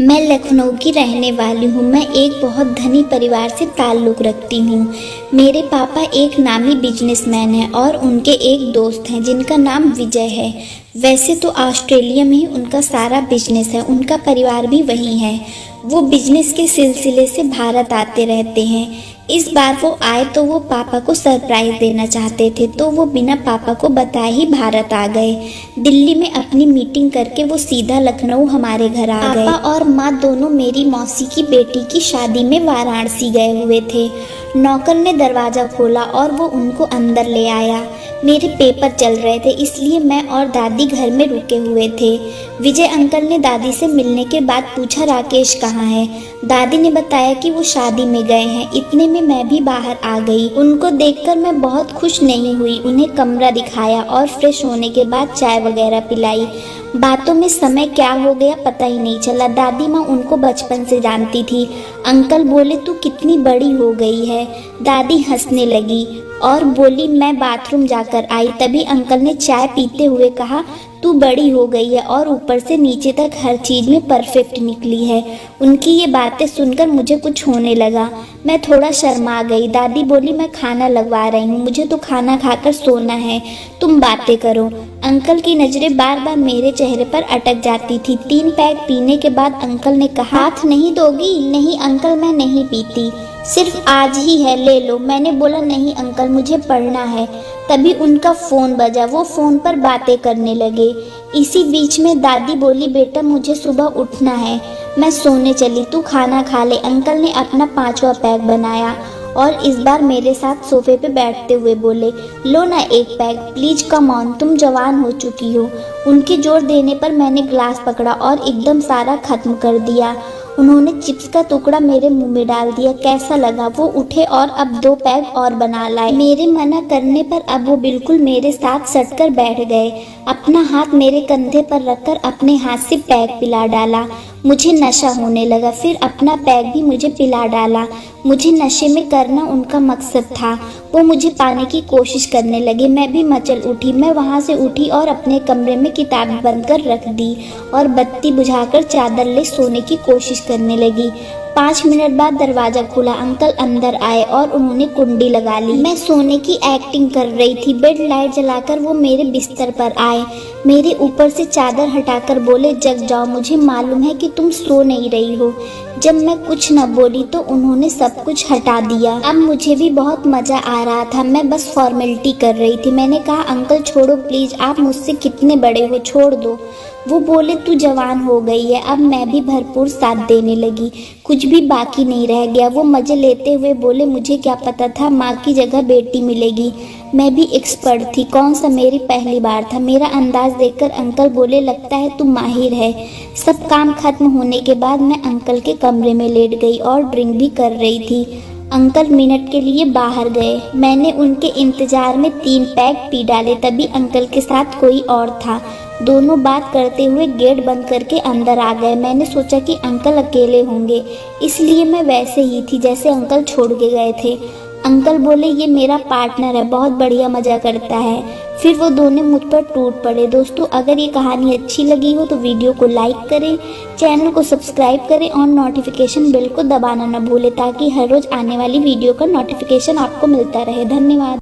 मैं लखनऊ की रहने वाली हूँ। मैं एक बहुत धनी परिवार से ताल्लुक़ रखती हूँ। मेरे पापा एक नामी बिजनेसमैन हैं और उनके एक दोस्त हैं जिनका नाम विजय है। वैसे तो ऑस्ट्रेलिया में ही उनका सारा बिजनेस है, उनका परिवार भी वहीं है। वो बिजनेस के सिलसिले से भारत आते रहते हैं। इस बार वो आए तो वो पापा को सरप्राइज देना चाहते थे, तो वो बिना पापा को बताए ही भारत आ गए। दिल्ली में अपनी मीटिंग करके वो सीधा लखनऊ हमारे घर आ गए। पापा और माँ दोनों मेरी मौसी की बेटी की शादी में वाराणसी गए हुए थे। नौकर ने दरवाज़ा खोला और वो उनको अंदर ले आया। मेरे पेपर चल रहे थे, इसलिए मैं और दादी घर में रुके हुए थे। विजय अंकल ने दादी से मिलने के बाद पूछा, राकेश कहाँ है? दादी ने बताया कि वो शादी में गए हैं। इतने में मैं भी बाहर आ गई। उनको देखकर मैं बहुत खुश नहीं हुई। उन्हें कमरा दिखाया और फ्रेश होने के बाद चाय वगैरह पिलाई। बातों में समय क्या हो गया पता ही नहीं चला। दादी माँ उनको बचपन से जानती थी। अंकल बोले, तू कितनी बड़ी हो गई है। दादी हंसने लगी और बोली, मैं बाथरूम जाकर आई। तभी अंकल ने चाय पीते हुए कहा, तू बड़ी हो गई है और ऊपर से नीचे तक हर चीज़ में परफेक्ट निकली है। उनकी ये बातें सुनकर मुझे कुछ होने लगा। मैं थोड़ा शर्मा गई। दादी बोली, मैं खाना लगवा रही हूँ, मुझे तो खाना खाकर सोना है, तुम बातें करो। अंकल की नज़रें बार बार मेरे चेहरे पर अटक जाती थी। 3 पैक पीने के बाद अंकल ने कहा, हाथ नहीं दोगी? नहीं अंकल, मैं नहीं पीती, सिर्फ आज ही है, ले लो। मैंने बोला, नहीं अंकल, मुझे पढ़ना है। तभी उनका फ़ोन बजा। वो फ़ोन पर बातें करने लगे। इसी बीच में दादी बोली, बेटा मुझे सुबह उठना है, मैं सोने चली, तू खाना खा ले। अंकल ने अपना 5वां पैक बनाया और इस बार मेरे साथ सोफे पे बैठते हुए बोले, लो ना एक पैक, प्लीज कम ऑन, तुम जवान हो चुकी हो। उनके जोर देने पर मैंने ग्लास पकड़ा और एकदम सारा खत्म कर दिया। उन्होंने चिप्स का टुकड़ा मेरे मुंह में डाल दिया। कैसा लगा? वो उठे और अब 2 पैक और बना लाए। मेरे मना करने पर अब वो बिल्कुल मेरे साथ सटकर बैठ गए। अपना हाथ मेरे कंधे पर रखकर अपने हाथ से पैक पिला डाला। मुझे नशा होने लगा। फिर अपना पैक भी मुझे पिला डाला। मुझे नशे में करना उनका मकसद था। वो मुझे पाने की कोशिश करने लगे। मैं भी मचल उठी। मैं वहाँ से उठी और अपने कमरे में किताब बंद कर रख दी और बत्ती बुझाकर चादर ले सोने की कोशिश करने लगी। 5 मिनट बाद दरवाज़ा खुला। अंकल अंदर आए और उन्होंने कुंडी लगा ली। मैं सोने की एक्टिंग कर रही थी। बेड लाइट जलाकर वो मेरे बिस्तर पर आए। मेरे ऊपर से चादर हटाकर बोले, जग जाओ, मुझे मालूम है कि तुम सो नहीं रही हो। जब मैं कुछ न बोली तो उन्होंने सब कुछ हटा दिया। अब मुझे भी बहुत मज़ा आ रहा था। मैं बस फॉर्मेलिटी कर रही थी। मैंने कहा, अंकल छोड़ो प्लीज़, आप मुझसे कितने बड़े हो, छोड़ दो। वो बोले, तू जवान हो गई है। अब मैं भी भरपूर साथ देने लगी। कुछ भी बाकी नहीं रह गया। वो मज़े लेते हुए बोले, मुझे क्या पता था माँ की जगह बेटी मिलेगी। मैं भी एक्सपर्ट थी। कौन सा मेरी पहली बार था। मेरा अंदाज देखकर अंकल बोले, लगता है तू माहिर है। सब काम खत्म होने के बाद मैं अंकल के कमरे में लेट गई और ड्रिंक भी कर रही थी। अंकल मिनट के लिए बाहर गए। मैंने उनके इंतजार में 3 पैक पी डाले। तभी अंकल के साथ कोई और था। दोनों बात करते हुए गेट बंद करके अंदर आ गए। मैंने सोचा कि अंकल अकेले होंगे, इसलिए मैं वैसे ही थी जैसे अंकल छोड़ के गए थे। अंकल बोले, ये मेरा पार्टनर है, बहुत बढ़िया मज़ा करता है। फिर वो दोनों मुझ पर टूट पड़े। दोस्तों, अगर ये कहानी अच्छी लगी हो तो वीडियो को लाइक करें, चैनल को सब्सक्राइब करें और नोटिफिकेशन बेल को दबाना न भूलें ताकि हर रोज़ आने वाली वीडियो का नोटिफिकेशन आपको मिलता रहे। धन्यवाद।